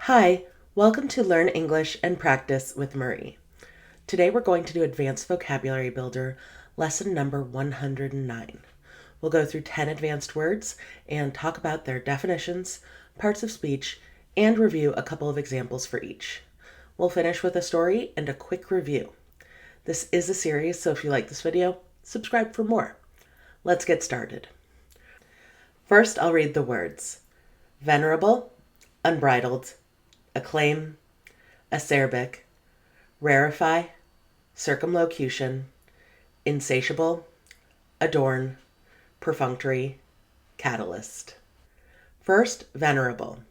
Hi, welcome to Learn English and Practice with Marie. Today we're going to do Advanced Vocabulary Builder, lesson number 109. We'll go through 10 advanced words and talk about their definitions, parts of speech, and review a couple of examples for each. We'll finish with a story and a quick review. This is a series, so if you like this video, subscribe for more. Let's get started. First, I'll read the words. Venerable, Unbridled, Acclaim, Acerbic, Rarefy, Circumlocution, Insatiable, Adorn, Perfunctory, Catalyst. First, Venerable.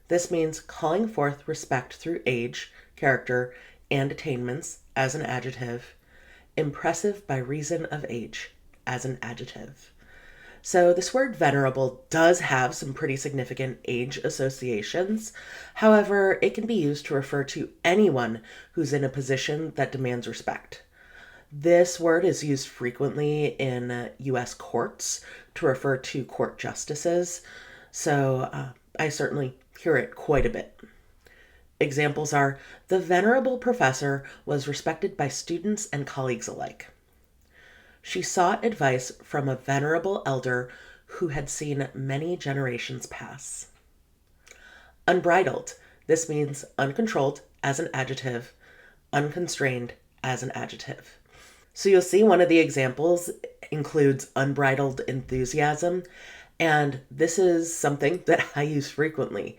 This means calling forth respect through age, character, and attainments as an adjective. Impressive by reason of age as an adjective. So this word venerable does have some pretty significant age associations. However, it can be used to refer to anyone who's in a position that demands respect. This word is used frequently in U.S. courts to refer to court justices, so I certainly hear it quite a bit. Examples are, the venerable professor was respected by students and colleagues alike. She sought advice from a venerable elder who had seen many generations pass. Unbridled. This means uncontrolled as an adjective, unconstrained as an adjective. So you'll see one of the examples includes unbridled enthusiasm, and this is something that I use frequently.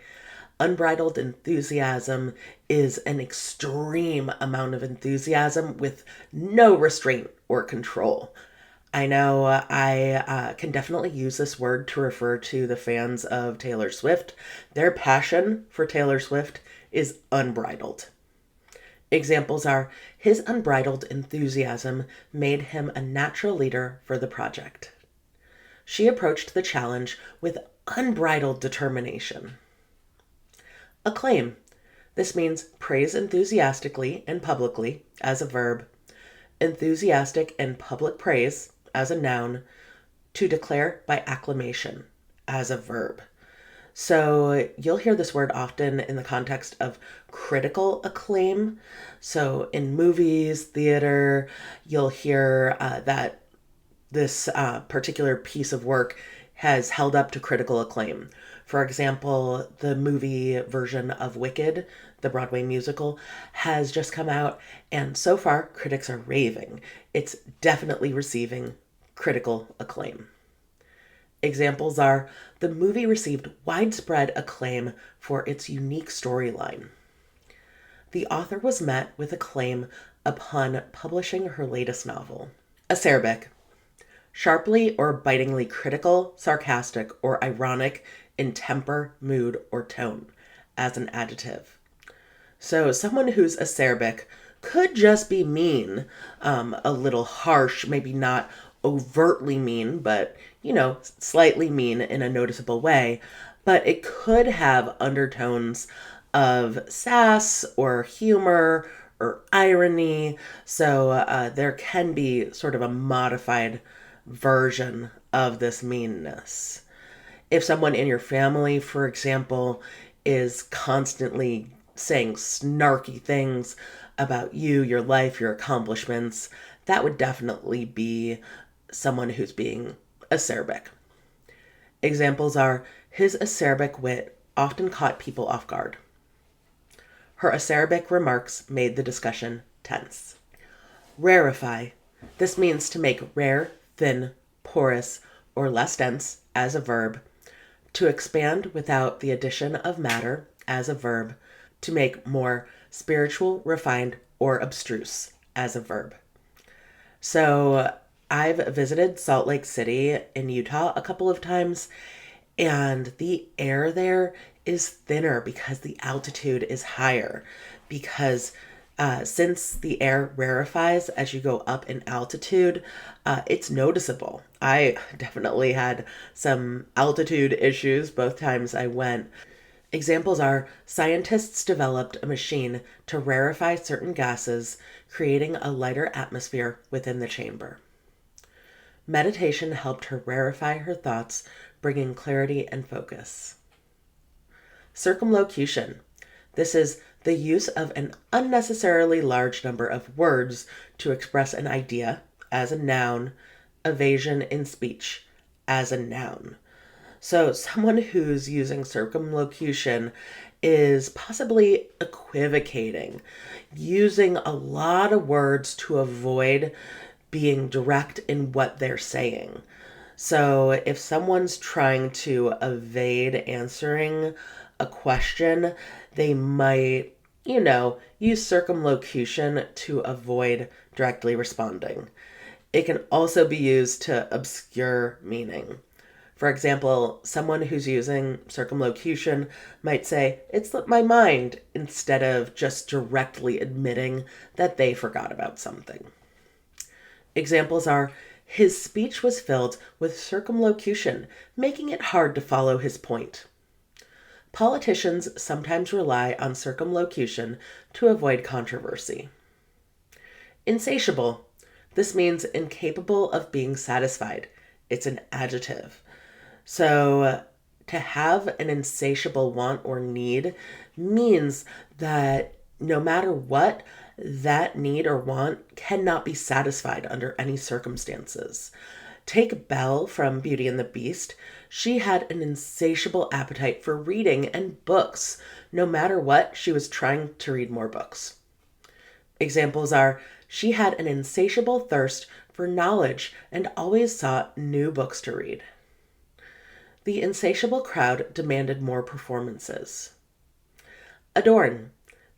Unbridled enthusiasm is an extreme amount of enthusiasm with no restraint or control. I know I can definitely use this word to refer to the fans of Taylor Swift. Their passion for Taylor Swift is unbridled. Examples are, his unbridled enthusiasm made him a natural leader for the project. She approached the challenge with unbridled determination. Acclaim. This means praise enthusiastically and publicly as a verb, enthusiastic and public praise as a noun, to declare by acclamation as a verb. So you'll hear this word often in the context of critical acclaim. So in movies, theater, you'll hear that this particular piece of work has held up to critical acclaim. For example, the movie version of Wicked, the Broadway musical, has just come out, and so far critics are raving. It's definitely receiving critical acclaim. Examples are, the movie received widespread acclaim for its unique storyline. The author was met with acclaim upon publishing her latest novel. Acerbic. Sharply or bitingly critical, sarcastic, or ironic in temper, mood, or tone as an adjective. So someone who's acerbic could just be mean, a little harsh, maybe not overtly mean, but, slightly mean in a noticeable way. But it could have undertones of sass or humor or irony. So there can be sort of a modified version of this meanness. If someone in your family, for example, is constantly saying snarky things about you, your life, your accomplishments, that would definitely be someone who's being acerbic. Examples are, his acerbic wit often caught people off guard. Her acerbic remarks made the discussion tense. Rarefy. This means to make rare, thin, porous, or less dense as a verb, to expand without the addition of matter as a verb, to make more spiritual, refined, or abstruse as a verb. So I've visited Salt Lake City in Utah a couple of times, and the air there is thinner because the altitude is higher, because since the air rarefies as you go up in altitude, it's noticeable. I definitely had some altitude issues both times I went. Examples are, scientists developed a machine to rarefy certain gases, creating a lighter atmosphere within the chamber. Meditation helped her rarefy her thoughts, bringing clarity and focus. Circumlocution. This is the use of an unnecessarily large number of words to express an idea as a noun, evasion in speech as a noun. So someone who's using circumlocution is possibly equivocating, using a lot of words to avoid being direct in what they're saying. So if someone's trying to evade answering a question, they might, use circumlocution to avoid directly responding. It can also be used to obscure meaning. For example, someone who's using circumlocution might say, "It slipped my mind," instead of just directly admitting that they forgot about something. Examples are, his speech was filled with circumlocution, making it hard to follow his point. Politicians sometimes rely on circumlocution to avoid controversy. Insatiable. This means incapable of being satisfied. It's an adjective. So to have an insatiable want or need means that no matter what, that need or want cannot be satisfied under any circumstances. Take Belle from Beauty and the Beast. She had an insatiable appetite for reading and books. No matter what, she was trying to read more books. Examples are, she had an insatiable thirst for knowledge and always sought new books to read. The insatiable crowd demanded more performances. Adorn.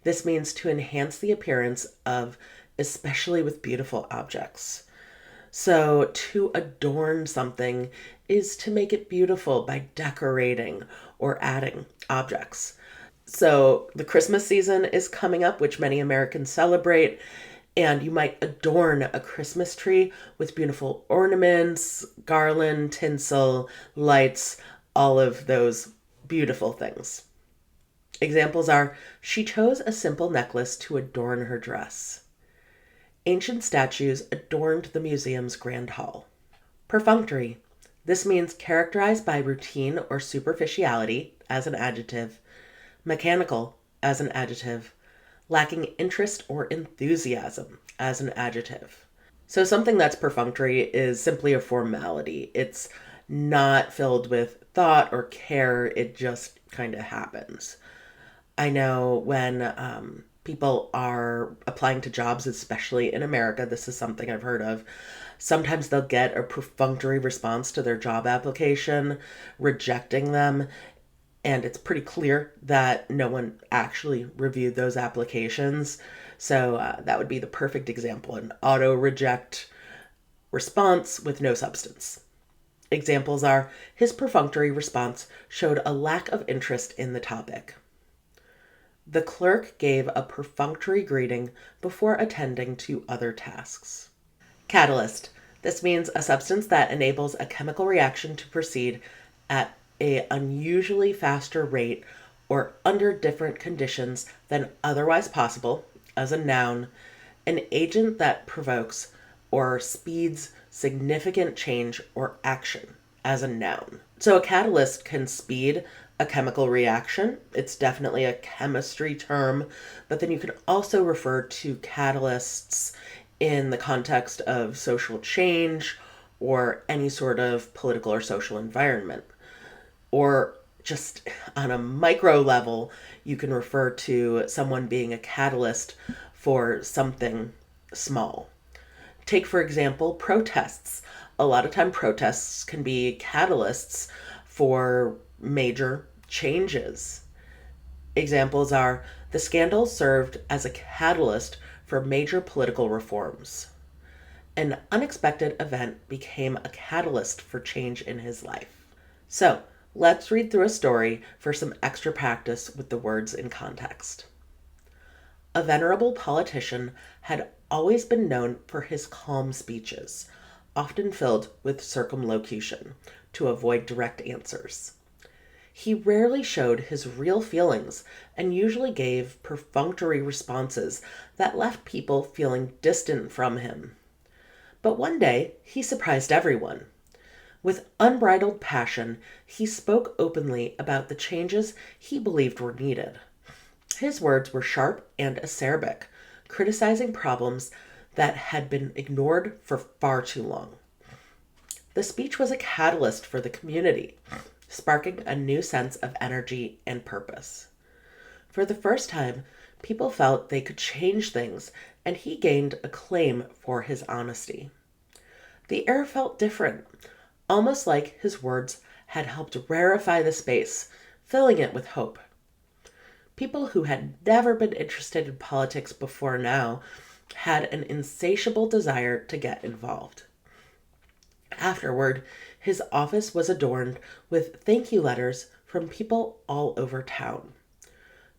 This means to enhance the appearance of, especially with beautiful objects. So to adorn something is to make it beautiful by decorating or adding objects. So the Christmas season is coming up, which many Americans celebrate, and you might adorn a Christmas tree with beautiful ornaments, garland, tinsel, lights, all of those beautiful things. Examples are, she chose a simple necklace to adorn her dress. Ancient statues adorned the museum's grand hall. Perfunctory. This means characterized by routine or superficiality as an adjective, mechanical as an adjective, lacking interest or enthusiasm as an adjective. So something that's perfunctory is simply a formality. It's not filled with thought or care. It just kind of happens. I know when people are applying to jobs, especially in America, this is something I've heard of. Sometimes they'll get a perfunctory response to their job application, rejecting them. And it's pretty clear that no one actually reviewed those applications. So that would be the perfect example, an auto-reject response with no substance. Examples are, his perfunctory response showed a lack of interest in the topic. The clerk gave a perfunctory greeting before attending to other tasks. Catalyst. This means a substance that enables a chemical reaction to proceed at an unusually faster rate or under different conditions than otherwise possible, as a noun, an agent that provokes or speeds significant change or action, as a noun. So a catalyst can speed a chemical reaction. It's definitely a chemistry term, but then you can also refer to catalysts in the context of social change or any sort of political or social environment. Or just on a micro level, you can refer to someone being a catalyst for something small. Take, for example, protests. A lot of time protests can be catalysts for major changes. Examples are, the scandal served as a catalyst for major political reforms. An unexpected event became a catalyst for change in his life. So, let's read through a story for some extra practice with the words in context. A venerable politician had always been known for his calm speeches, often filled with circumlocution, to avoid direct answers. He rarely showed his real feelings and usually gave perfunctory responses that left people feeling distant from him. But one day, he surprised everyone. With unbridled passion, he spoke openly about the changes he believed were needed. His words were sharp and acerbic, criticizing problems that had been ignored for far too long. The speech was a catalyst for the community, sparking a new sense of energy and purpose. For the first time, people felt they could change things, and he gained acclaim for his honesty. The air felt different, almost like his words had helped rarefy the space, filling it with hope. People who had never been interested in politics before now had an insatiable desire to get involved. Afterward, his office was adorned with thank you letters from people all over town.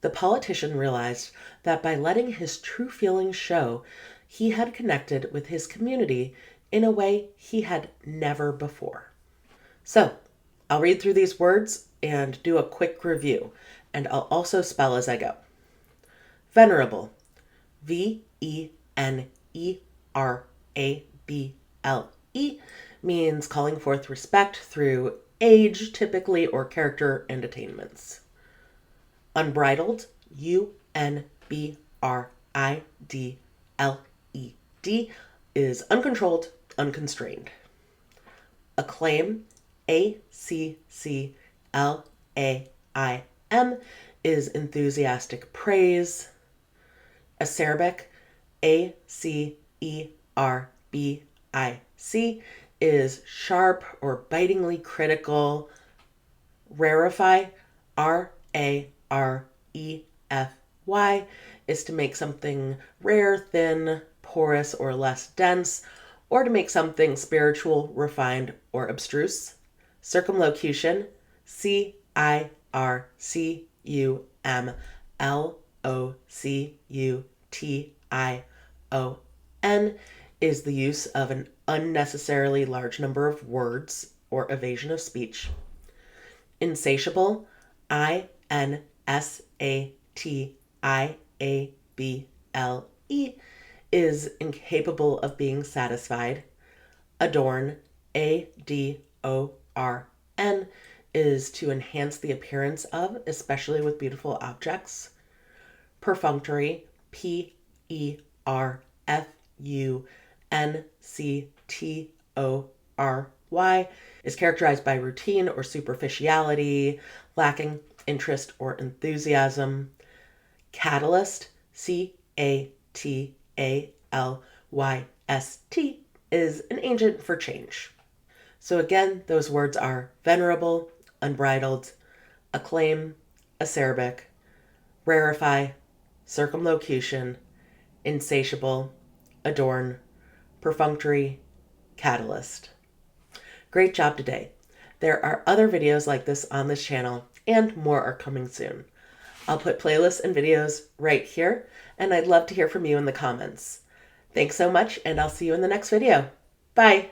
The politician realized that by letting his true feelings show, he had connected with his community in a way he had never before. So, I'll read through these words and do a quick review, and I'll also spell as I go. Venerable, Venerable, means calling forth respect through age, typically, or character and attainments. Unbridled, Unbridled, is uncontrolled, unconstrained. Acclaim, Acclaim, is enthusiastic praise. Acerbic, Acerbic, is sharp or bitingly critical. Rarefy, Rarefy, is to make something rare, thin, porous, or less dense, or to make something spiritual, refined, or abstruse. Circumlocution, Circumlocution, is the use of an unnecessarily large number of words or evasion of speech. Insatiable, Insatiable, is incapable of being satisfied. Adorn, Adorn, is to enhance the appearance of, especially with beautiful objects. Perfunctory, Perfunctory, is characterized by routine or superficiality, lacking interest or enthusiasm. Catalyst, Catalyst, is an agent for change. So again, those words are venerable, unbridled, acclaim, acerbic, rarefy, circumlocution, insatiable, adorn, perfunctory, catalyst. Great job today. There are other videos like this on this channel, and more are coming soon. I'll put playlists and videos right here, and I'd love to hear from you in the comments. Thanks so much, and I'll see you in the next video. Bye!